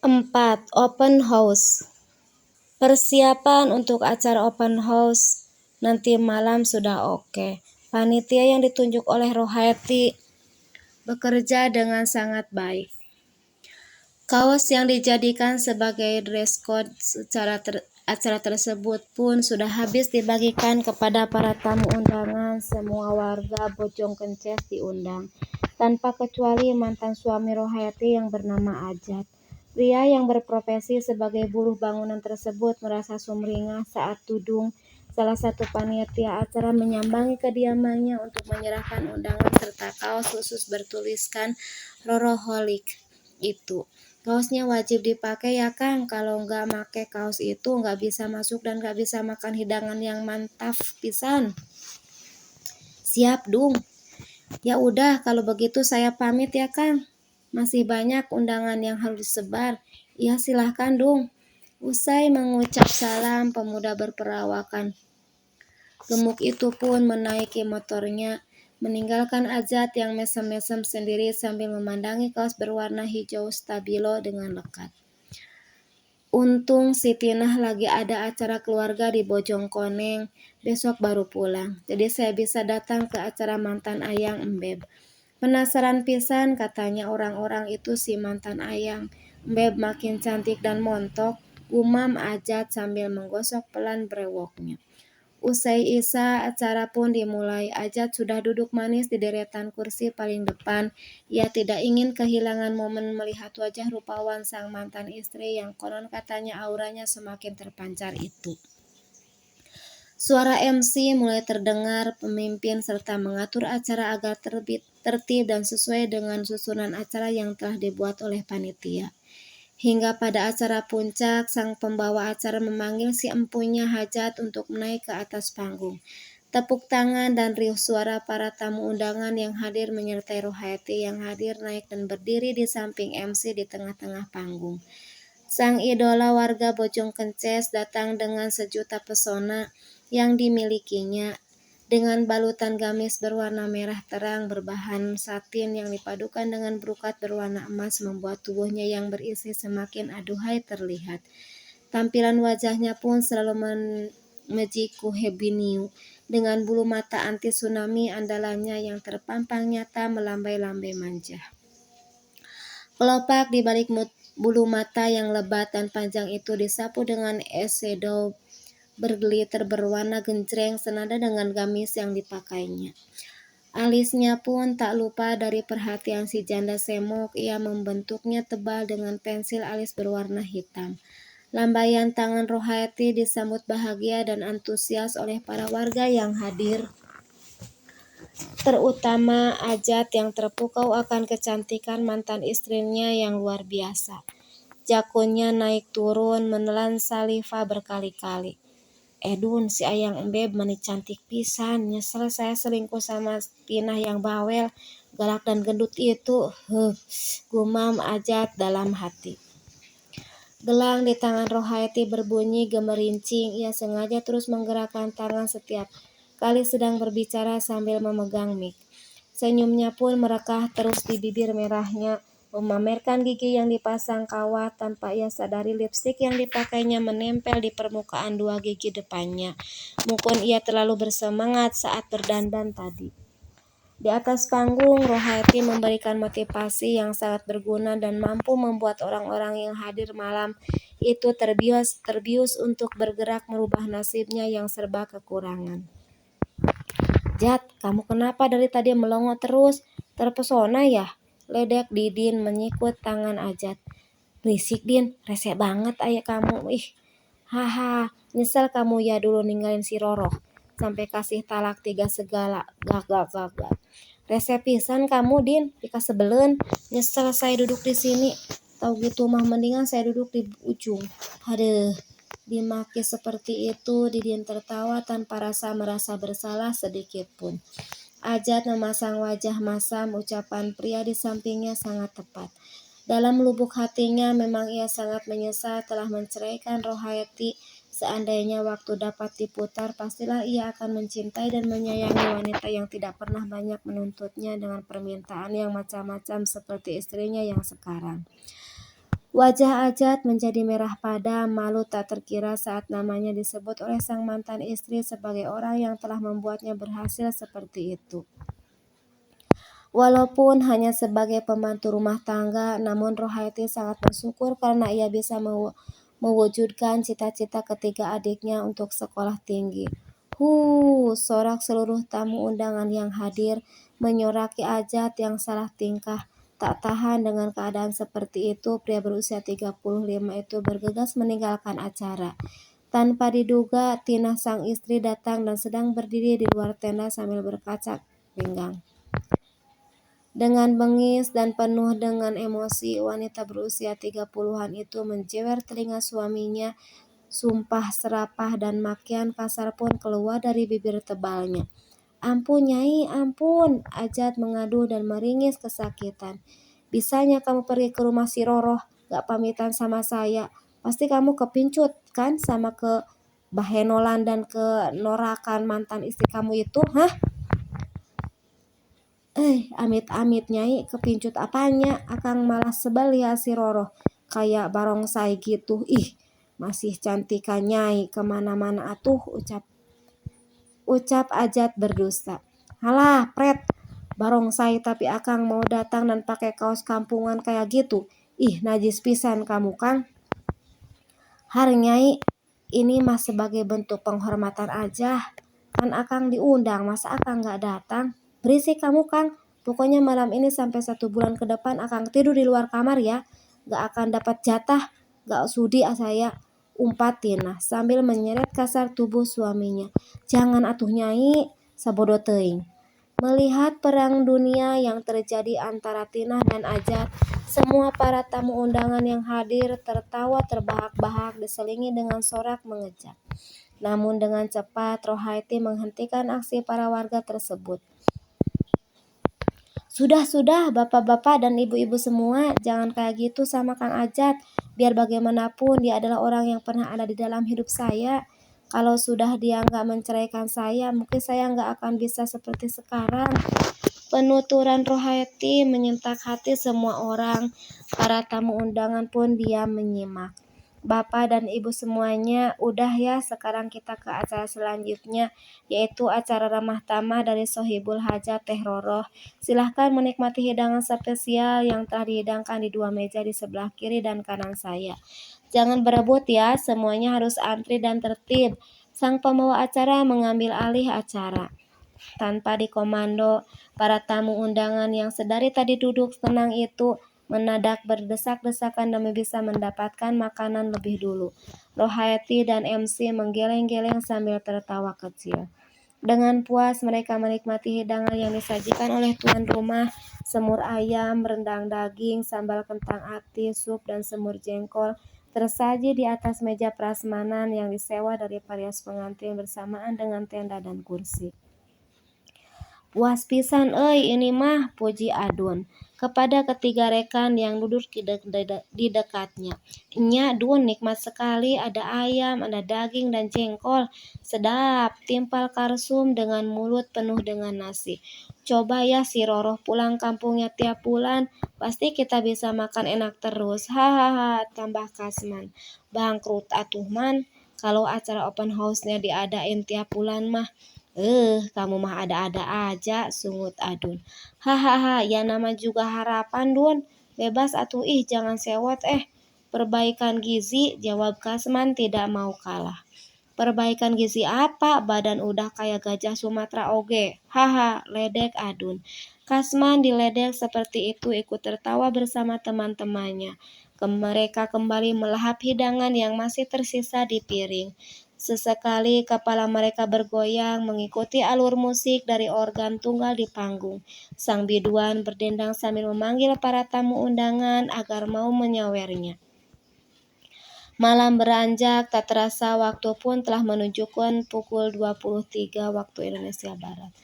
4. Open house. Persiapan untuk acara open house nanti malam sudah oke. Panitia yang ditunjuk oleh Rohayati bekerja dengan sangat baik. Kaos yang dijadikan sebagai dress code acara tersebut pun sudah habis dibagikan kepada para tamu undangan. Semua warga Bojong Kences diundang, tanpa kecuali mantan suami Rohayati yang bernama Ajat. Pria yang berprofesi sebagai buruh bangunan tersebut merasa sumringah saat Tudung, salah satu panitia acara, menyambangi kediamannya untuk menyerahkan undangan serta kaos khusus bertuliskan Roroholik itu. Kaosnya wajib dipakai ya Kang, kalau nggak make kaos itu nggak bisa masuk dan nggak bisa makan hidangan yang mantap pisan. Siap Dung. Ya udah, kalau begitu saya pamit ya Kang. Masih banyak undangan yang harus disebar. Ya silahkan Dung. Usai mengucap salam, pemuda berperawakan gemuk itu pun menaiki motornya, meninggalkan Ajat yang mesem-mesem sendiri sambil memandangi kaos berwarna hijau stabilo dengan lekat. Untung si Tinah lagi ada acara keluarga di Bojongkoneng, besok baru pulang. Jadi saya bisa datang ke acara mantan ayang Embeb. Penasaran pisan katanya orang-orang itu si mantan ayang. Embeb makin cantik dan montok, gumam Ajat sambil menggosok pelan brewoknya. Usai Isya, acara pun dimulai. Ajat sudah duduk manis di deretan kursi paling depan. Ia tidak ingin kehilangan momen melihat wajah rupawan sang mantan istri yang konon katanya auranya semakin terpancar itu. Suara MC mulai terdengar, pemimpin serta mengatur acara agar tertib dan sesuai dengan susunan acara yang telah dibuat oleh panitia. Hingga pada acara puncak, sang pembawa acara memanggil si empunya Hajat untuk naik ke atas panggung. Tepuk tangan dan riuh suara para tamu undangan yang hadir menyertai Rohayati yang hadir naik dan berdiri di samping MC di tengah-tengah panggung. Sang idola warga Bojong Kences datang dengan sejuta pesona yang dimilikinya. Dengan balutan gamis berwarna merah terang berbahan satin yang dipadukan dengan brokat berwarna emas membuat tubuhnya yang berisi semakin aduhai terlihat. Tampilan wajahnya pun selalu mejiku Hebiniu dengan bulu mata anti tsunami andalannya yang terpampang nyata melambai-lambai manja. Kelopak di balik bulu mata yang lebat dan panjang itu disapu dengan eyeshadow berglitter berwarna genjreng senada dengan gamis yang dipakainya. Alisnya pun tak lupa dari perhatian si janda semok, ia membentuknya tebal dengan pensil alis berwarna hitam. Lambaian tangan Rohayati disambut bahagia dan antusias oleh para warga yang hadir, terutama Ajat yang terpukau akan kecantikan mantan istrinya yang luar biasa. Jakunnya naik turun menelan saliva berkali-kali. Edun, si ayang Embeb mani cantik pisan. Nyesel saya selingkuh sama Tinah yang bawel, galak dan gendut itu. Gumam Ajat dalam hati. Gelang di tangan Rohayati berbunyi gemerincing. Ia sengaja terus menggerakkan tangan setiap kali sedang berbicara sambil memegang mic. Senyumnya pun merekah terus di bibir merahnya, memamerkan gigi yang dipasang kawat tanpa ia sadari lipstik yang dipakainya menempel di permukaan dua gigi depannya. Mungkin ia terlalu bersemangat saat berdandan tadi. Di atas panggung, Rohayati memberikan motivasi yang sangat berguna dan mampu membuat orang-orang yang hadir malam itu terbius untuk bergerak merubah nasibnya yang serba kekurangan. Jat, kamu kenapa dari tadi melongo terus? Terpesona ya? Ledek Didin menyikut tangan Ajat. Berisik Din, rese banget ayah kamu. Haha, nyesel kamu ya dulu ninggalin si Roro. Sampai kasih talak 3 segala. Gak. Rese pisan kamu Din, jika sebelen. Nyesel saya duduk di sini. Tahu gitu mah mendingan saya duduk di ujung. Aduh. Dimaki seperti itu, Didin tertawa tanpa merasa bersalah sedikit pun. Ajat memasang wajah masam, ucapan pria di sampingnya sangat tepat. Dalam lubuk hatinya memang ia sangat menyesal telah menceraikan Rohayati. Seandainya waktu dapat diputar, pastilah ia akan mencintai dan menyayangi wanita yang tidak pernah banyak menuntutnya dengan permintaan yang macam-macam seperti istrinya yang sekarang. Wajah Ajat menjadi merah padam, malu tak terkira saat namanya disebut oleh sang mantan istri sebagai orang yang telah membuatnya berhasil seperti itu. Walaupun hanya sebagai pembantu rumah tangga, namun Rohaiti sangat bersyukur karena ia bisa mewujudkan cita-cita ketiga adiknya untuk sekolah tinggi. Sorak seluruh tamu undangan yang hadir menyoraki Ajat yang salah tingkah. Tak tahan dengan keadaan seperti itu, pria berusia 35 itu bergegas meninggalkan acara. Tanpa diduga, Tina sang istri datang dan sedang berdiri di luar tenda sambil berkaca pinggang. Dengan bengis dan penuh dengan emosi, wanita berusia 30-an itu menjewer telinga suaminya. Sumpah serapah dan makian kasar pun keluar dari bibir tebalnya. Ampun Nyai, ampun, Ajat mengadu dan meringis kesakitan. Bisanya kamu pergi ke rumah si Roroh, gak pamitan sama saya. Pasti kamu kepincut kan sama ke bahenolan dan ke norakan mantan istri kamu itu, hah? Amit-amit Nyai, kepincut apanya? Akang malah sebel ya si Roroh. Kayak barongsai gitu. Masih cantikan Nyai kemana-mana atuh, ucap Ajat berdusta. Halah, pret. Barongsai tapi akang mau datang dan pakai kaos kampungan kayak gitu. Najis pisan kamu, Kang. Har Nyai, ini mah sebagai bentuk penghormatan aja. Kan akang diundang, masa akang gak datang? Berisik kamu, Kang. Pokoknya malam ini sampai 1 bulan ke depan akang tidur di luar kamar ya. Gak akan dapat jatah. Gak sudi saya, umpat Tina sambil menyeret kasar tubuh suaminya. Jangan atuh Nyai, sabodo teuing. Melihat perang dunia yang terjadi antara Tina dan Ajat, semua para tamu undangan yang hadir tertawa terbahak-bahak diselingi dengan sorak mengejak. Namun dengan cepat Rohaiti menghentikan aksi para warga tersebut. Sudah, bapak-bapak dan ibu-ibu semua, jangan kayak gitu sama Kang Ajat. Biar bagaimanapun dia adalah orang yang pernah ada di dalam hidup saya. Kalau sudah dia nggak menceraikan saya, mungkin saya nggak akan bisa seperti sekarang. Penuturan Rohaiti menyentak hati semua orang. Para tamu undangan pun diam menyimak. Bapak dan Ibu semuanya, udah ya, sekarang kita ke acara selanjutnya, yaitu acara ramah tamah dari Sohibul Hajat Teh Roroh. Silahkan menikmati hidangan spesial yang telah dihidangkan di 2 meja di sebelah kiri dan kanan saya. Jangan berebut ya, semuanya harus antri dan tertib. Sang pembawa acara mengambil alih acara. Tanpa dikomando, para tamu undangan yang sedari tadi duduk tenang itu menadak berdesak-desakan demi bisa mendapatkan makanan lebih dulu. Rohaiti dan MC menggeleng-geleng sambil tertawa kecil. Dengan puas mereka menikmati hidangan yang disajikan oleh tuan rumah, semur ayam, rendang daging, sambal kentang ati, sup, dan semur jengkol tersaji di atas meja prasmanan yang disewa dari parias pengantin bersamaan dengan tenda dan kursi. Puas pisan ini mah, puji Adun kepada ketiga rekan yang duduk di dekatnya. Nya Dun, nikmat sekali, ada ayam, ada daging dan jengkol. Sedap, timpal Karsum dengan mulut penuh dengan nasi. Coba ya si Roroh pulang kampungnya tiap bulan, pasti kita bisa makan enak terus. Hahaha, tambah Kasman. Bangkrut atuh man, kalau acara open house-nya diadain tiap bulan mah. Kamu mah ada-ada aja, sungut Adun. Hahaha, ya nama juga harapan Dun. Bebas atuh jangan sewot Perbaikan gizi, jawab Kasman tidak mau kalah. Perbaikan gizi apa? Badan udah kayak gajah Sumatera oge. Haha, ledek Adun. Kasman diledek seperti itu ikut tertawa bersama teman-temannya. Mereka kembali melahap hidangan yang masih tersisa di piring. Sesekali kepala mereka bergoyang mengikuti alur musik dari organ tunggal di panggung. Sang biduan berdendang sambil memanggil para tamu undangan agar mau menyawernya. Malam beranjak, tak terasa waktu pun telah menunjukkan pukul 23 waktu Indonesia Barat.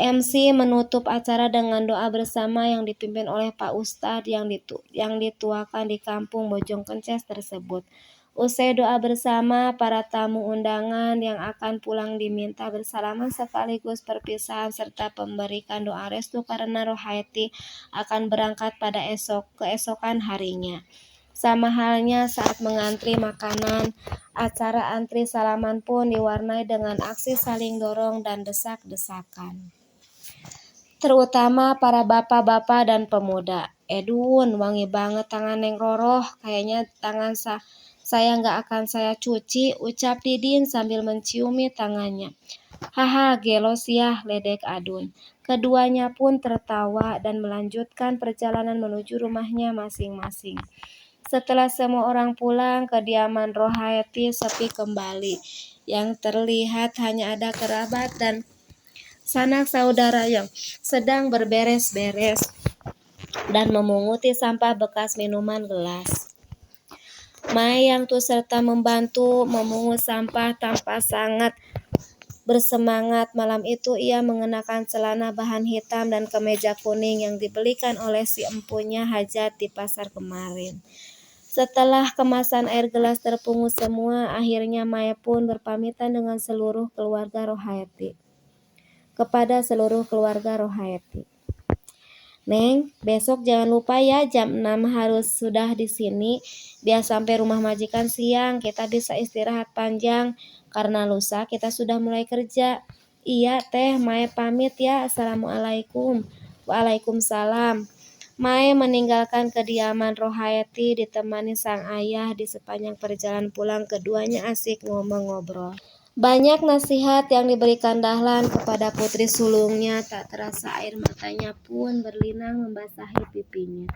MC menutup acara dengan doa bersama yang dipimpin oleh Pak Ustadz yang dituakan di kampung Bojong Kences tersebut. Usai doa bersama, para tamu undangan yang akan pulang diminta bersalaman sekaligus perpisahan serta memberikan doa restu karena Rohaiti akan berangkat pada keesokan harinya. Sama halnya saat mengantri makanan, acara antri salaman pun diwarnai dengan aksi saling dorong dan desak-desakan. Terutama para bapak-bapak dan pemuda. Edun, wangi banget tangan Neng Roroh, kayaknya tangan saya nggak akan saya cuci, ucap Didin sambil menciumi tangannya. Haha, gelos ya, ledek Adun. Keduanya pun tertawa dan melanjutkan perjalanan menuju rumahnya masing-masing. Setelah semua orang pulang, kediaman Rohaiti sepi kembali. Yang terlihat hanya ada kerabat dan sanak saudara yang sedang berberes-beres dan memunguti sampah bekas minuman gelas. Mai yang turut serta membantu memungut sampah tanpa sangat bersemangat. Malam itu ia mengenakan celana bahan hitam dan kemeja kuning yang dibelikan oleh si empunya Hajat di pasar kemarin. Setelah kemasan air gelas terpungut semua, akhirnya Mai pun berpamitan dengan seluruh keluarga Rohaiti. Kepada seluruh keluarga Rohaiti. Neng, besok jangan lupa ya jam 6 harus sudah di sini. Biar sampai rumah majikan siang, kita bisa istirahat panjang karena lusa kita sudah mulai kerja. Iya teh, Mae pamit ya. Assalamualaikum. Waalaikumsalam. Mae meninggalkan kediaman Rohaiti ditemani sang ayah. Di sepanjang perjalanan pulang keduanya asik ngomong-ngobrol. Banyak nasihat yang diberikan Dahlan kepada putri sulungnya, tak terasa air matanya pun berlinang membasahi pipinya.